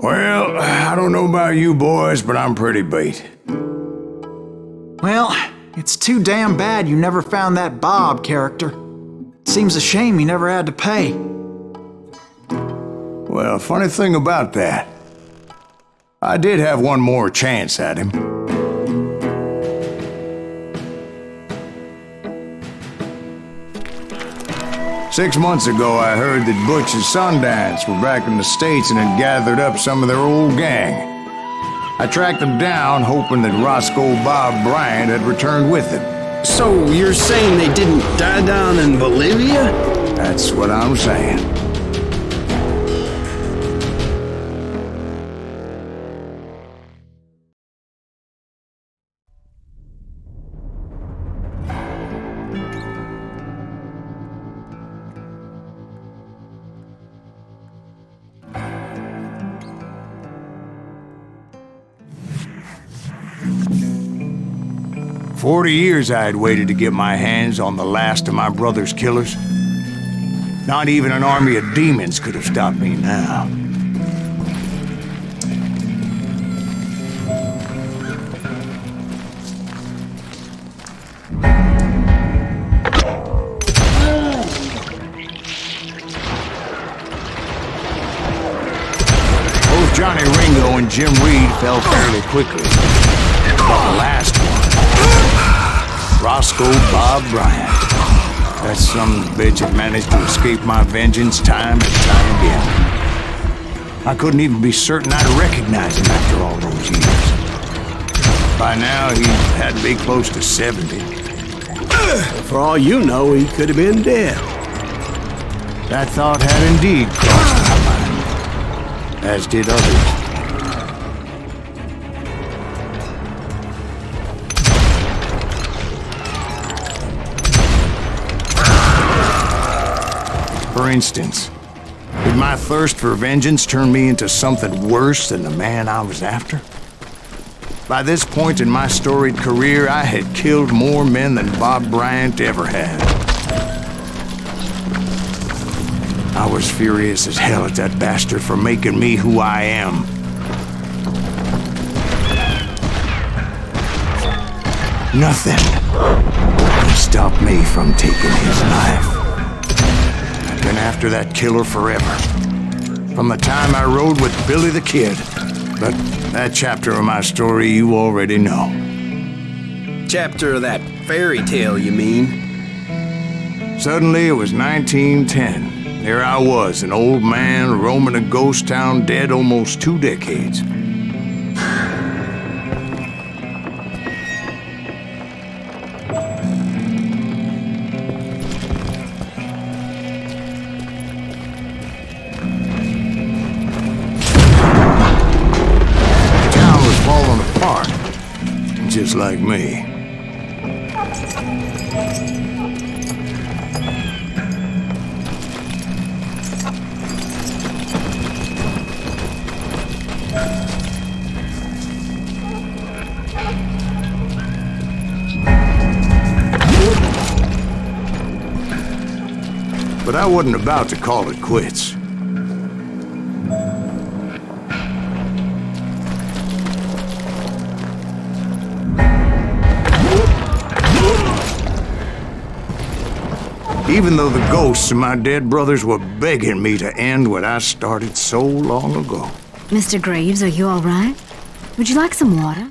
Well, I don't know about you boys, but I'm pretty beat. Well, it's too damn bad you never found that Bob character. Seems a shame he never had to pay. Well, funny thing about that, I did have one more chance at him. Six months ago, I heard that Butch and Sundance were back in the States and had gathered up some of their old gang. I tracked them down, hoping that Roscoe Bob Bryant had returned with them. So you're saying they didn't die down in Bolivia? That's what I'm saying. "40 years I had waited to get my hands on the last of my brother's killers. Not even an army of demons could have stopped me now. Both Johnny Ringo and Jim Reed fell fairly quickly. But the last one, Roscoe Bob Bryant. That son of a bitch had managed to escape my vengeance time and time again. I couldn't even be certain I'd recognize him after all those years. By now, he had to be close to 70. For all you know, he could have been dead. That thought had indeed crossed my mind, as did others. For instance, did my thirst for vengeance turn me into something worse than the man I was after? By this point in my storied career, I had killed more men than Bob Bryant ever had. I was furious as hell at that bastard for making me who I am. Nothing could stop me from taking his life. Been after that killer forever. From the time I rode with Billy the Kid. But that chapter of my story you already know. Chapter of that fairy tale, you mean? Suddenly it was 1910. There I was, an old man roaming a ghost town dead almost 2 decades. Just like me. But I wasn't about to call it quits. Even though the ghosts of my dead brothers were begging me to end what I started so long ago. Mr. Greaves, are you all right? Would you like some water?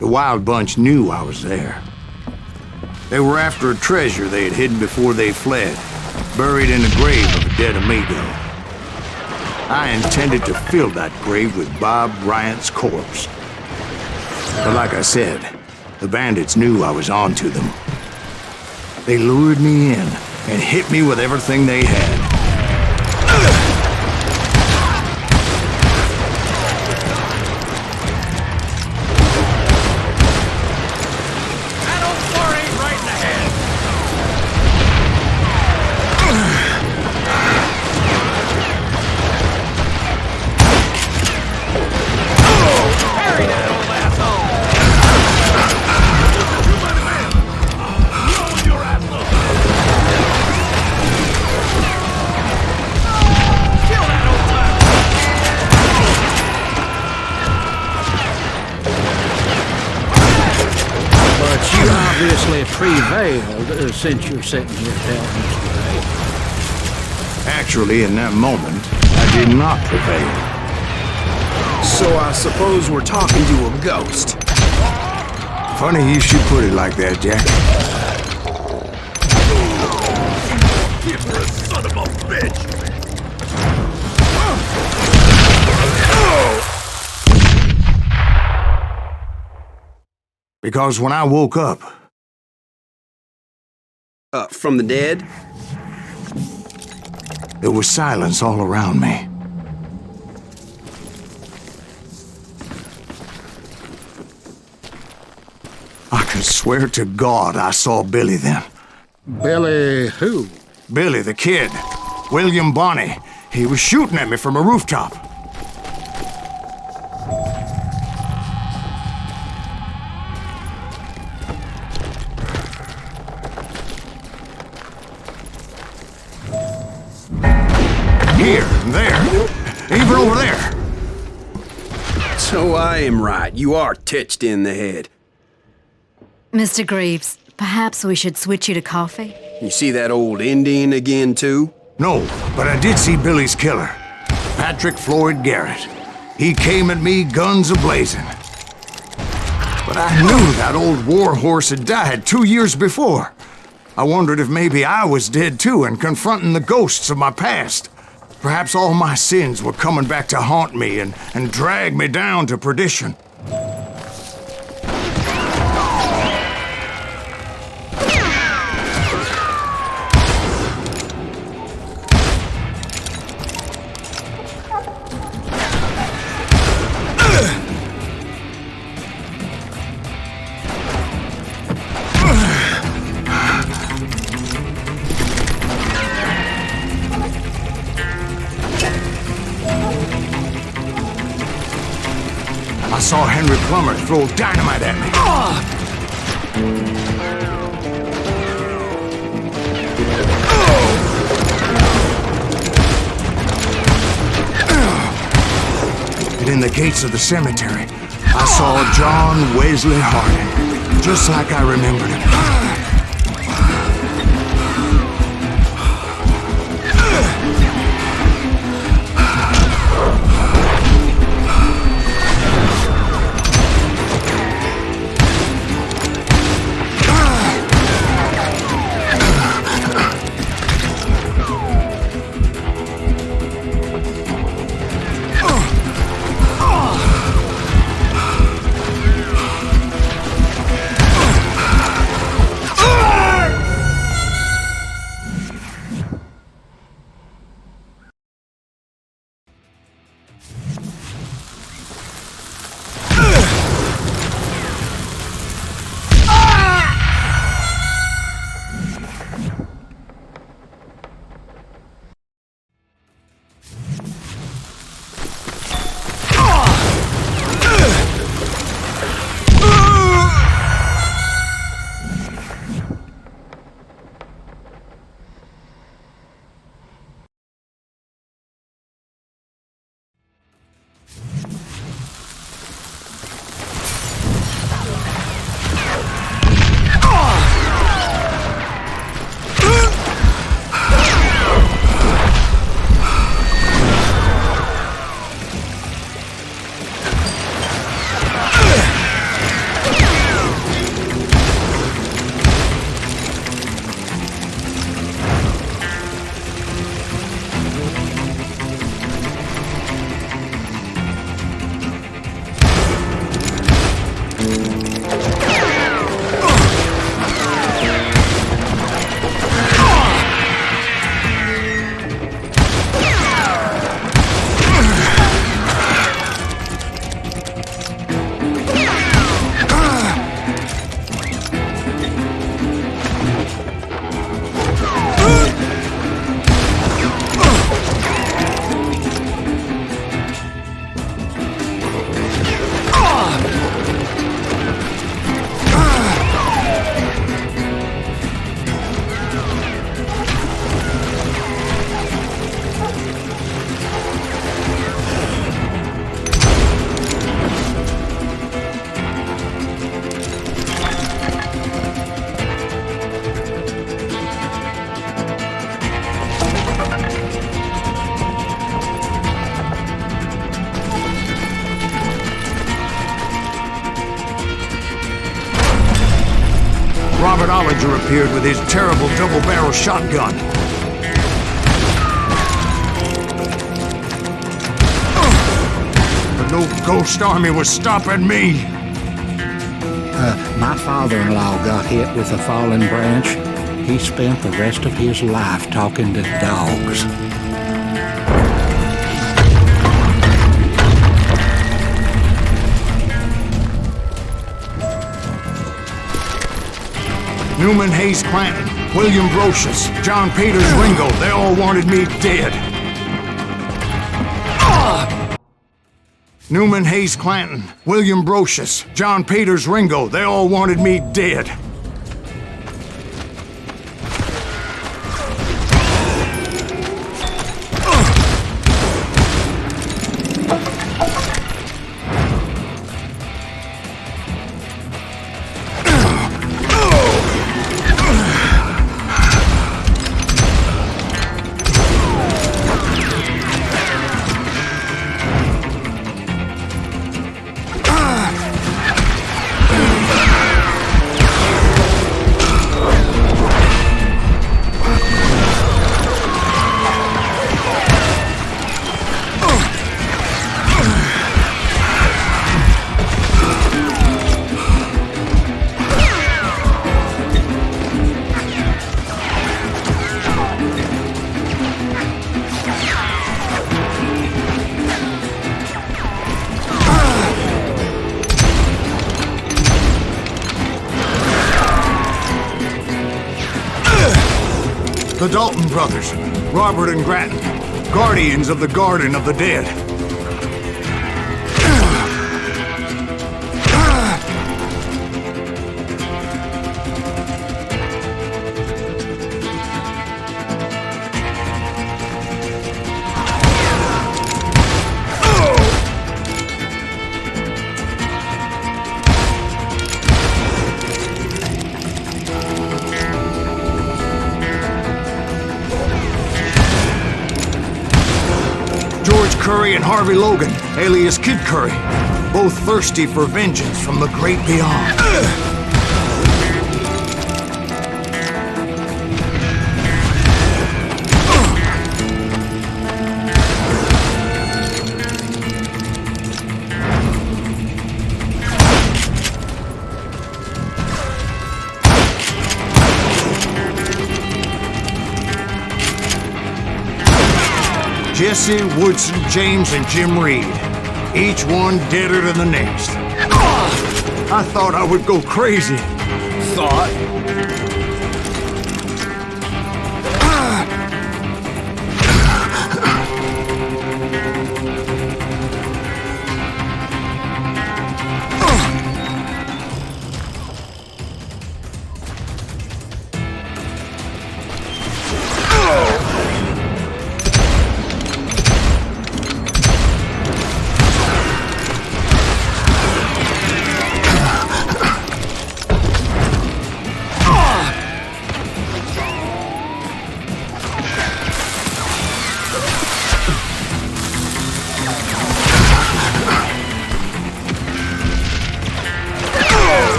The Wild Bunch knew I was there. They were after a treasure they had hidden before they fled, buried in the grave of a dead amigo. I intended to fill that grave with Bob Bryant's corpse. But like I said, the bandits knew I was on to them. They lured me in and hit me with everything they had. prevailed since you're sitting here telling us today. Actually, in that moment, I did not prevail. So I suppose we're talking to a ghost. Funny you should put it like that, Jack. You son of a bitch! Because when I woke up, From the dead? there was silence all around me. I could swear to God I saw Billy then. Billy who? Billy, the kid. William Bonney. He was shooting at me from a rooftop. Here, and there, even over there. So I am right. You are titched in the head. Mr. Greaves, perhaps we should switch you to coffee? You see that old Indian again, too? No, but I did see Billy's killer, Patrick Floyd Garrett. He came at me guns a-blazing. But I knew that old war horse had died 2 years before. I wondered if maybe I was dead too and confronting the ghosts of my past. Perhaps all my sins were coming back to haunt me and drag me down to perdition. I saw Henry Plummer throw dynamite at me. And in the gates of the cemetery, I saw John Wesley Harding, just like I remembered him. appeared with his terrible double-barrel shotgun. But no ghost army was stopping me. My father-in-law got hit with a fallen branch. He spent the rest of his life talking to dogs. Newman Hayes Clanton, William Brocious, John Peters Ringo, they all wanted me dead. Newman Hayes Clanton, William Brocious, John Peters Ringo, they all wanted me dead. The Dalton brothers, Robert and Grattan, guardians of the Garden of the Dead. Curry and Harvey Logan, alias Kid Curry, both thirsty for vengeance from the great beyond. Jesse, Woodson, James, and Jim Reed. Each one deader than the next. I thought I would go crazy. Thought?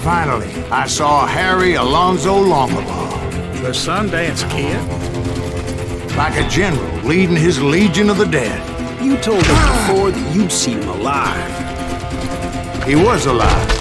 Finally, I saw Harry Alonzo Longaball. The Sundance Kid? Like a general leading his legion of the dead. You told us before that you'd seen him alive. He was alive.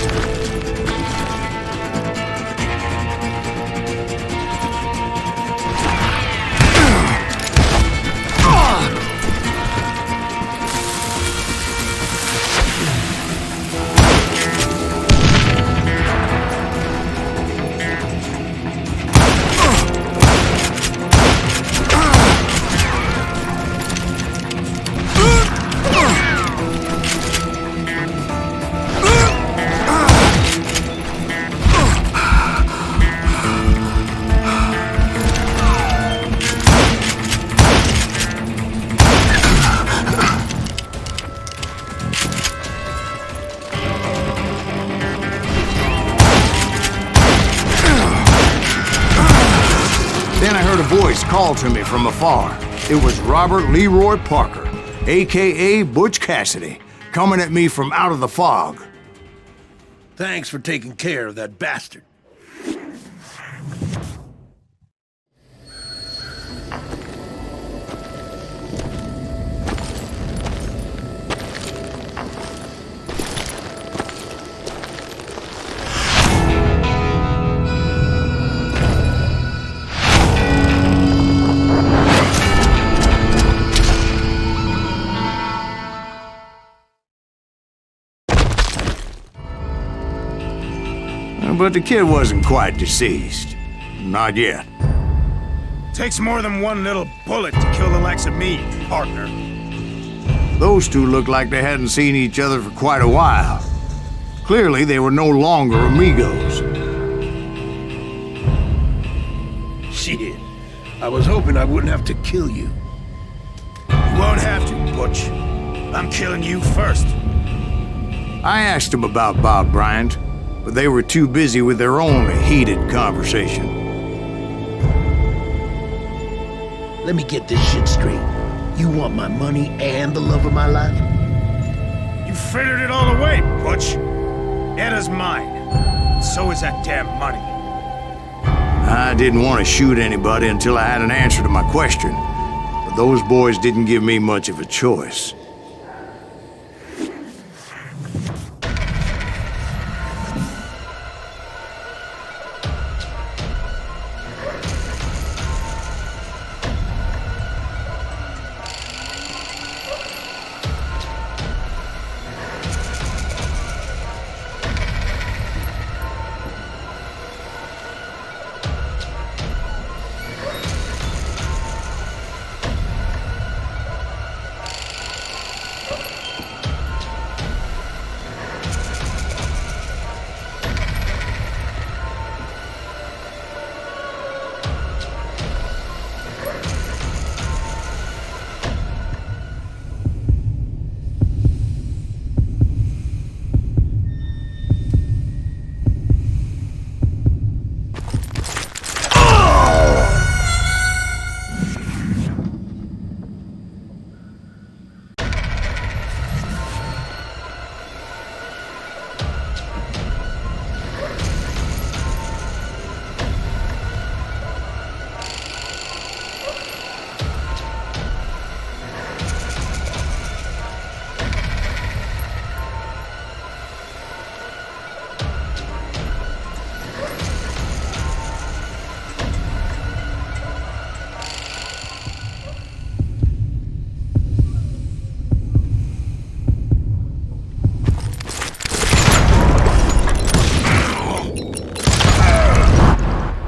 voice called to me from afar. It was Robert Leroy Parker, a.k.a. Butch Cassidy, coming at me from out of the fog. Thanks for taking care of that bastard. But the kid wasn't quite deceased. Not yet. Takes more than one little bullet to kill the likes of me, partner. Those two looked like they hadn't seen each other for quite a while. Clearly, they were no longer amigos. Shit. I was hoping I wouldn't have to kill you. You won't have to, Butch. I'm killing you first. I asked them about Bob Bryant, but they were too busy with their own heated conversation. Let me get this shit straight. You want my money and the love of my life? You frittered it all away, Butch. Edda's mine. So is that damn money. I didn't want to shoot anybody until I had an answer to my question, but those boys didn't give me much of a choice.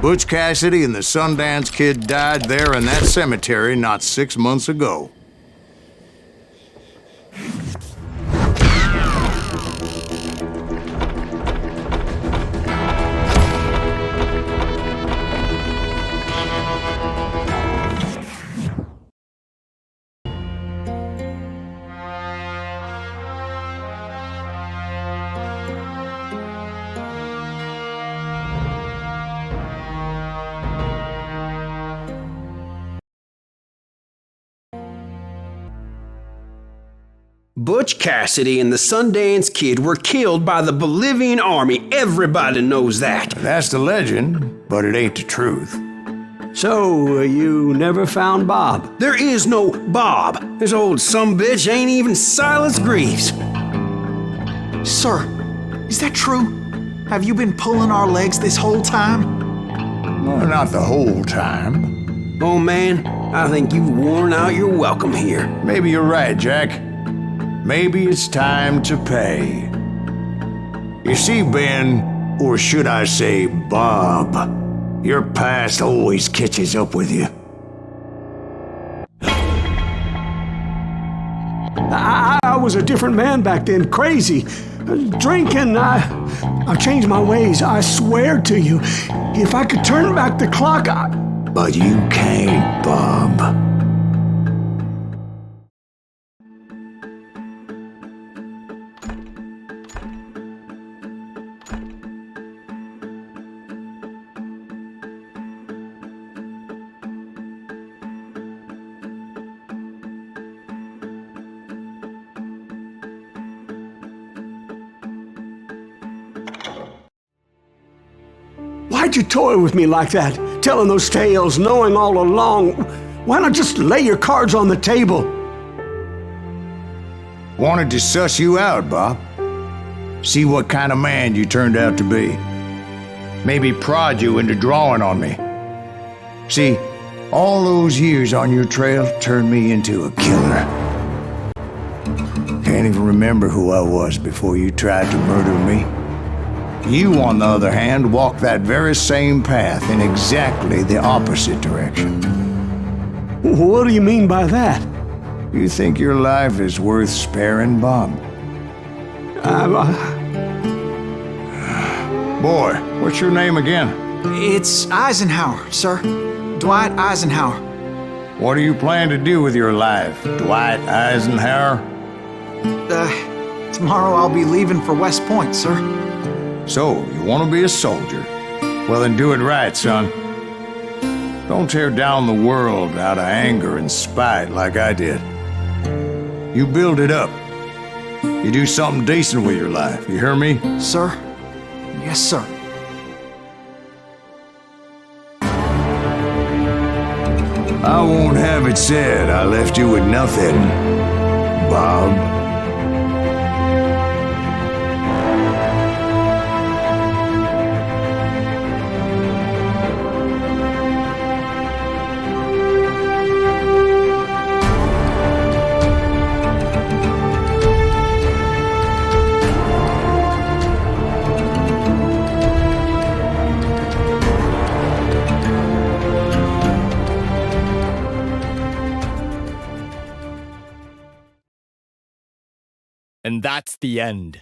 Butch Cassidy and the Sundance Kid died there in that cemetery not 6 months ago. Butch Cassidy and the Sundance Kid were killed by the Bolivian army. Everybody knows that. That's the legend, but it ain't the truth. So, you never found Bob? There is no Bob. This old sumbitch ain't even Silas Greaves. Sir, is that true? Have you been pulling our legs this whole time? Well, not the whole time. Oh man, I think you've worn out your welcome here. Maybe you're right, Jack. Maybe it's time to pay. You see, Ben, or should I say Bob, your past always catches up with you. I was a different man back then, crazy. Drinking, I changed my ways, I swear to you. If I could turn back the clock, But you can't, Bob. Why'd you toy with me like that? Telling those tales, knowing all along. Why not just lay your cards on the table? Wanted to suss you out, Bob. See what kind of man you turned out to be. Maybe prod you into drawing on me. See, all those years on your trail turned me into a killer. Can't even remember who I was before you tried to murder me. You, on the other hand, walked that very same path in exactly the opposite direction. What do you mean by that? You think your life is worth sparing, Bob? Boy, what's your name again? It's Eisenhower, sir. Dwight Eisenhower. What do you plan to do with your life, Dwight Eisenhower? Tomorrow I'll be leaving for West Point, sir. So, you want to be a soldier? Well, then do it right, son. Don't tear down the world out of anger and spite like I did. You build it up. You do something decent with your life, you hear me? Sir? Yes, sir. I won't have it said I left you with nothing, Bob. And that's the end.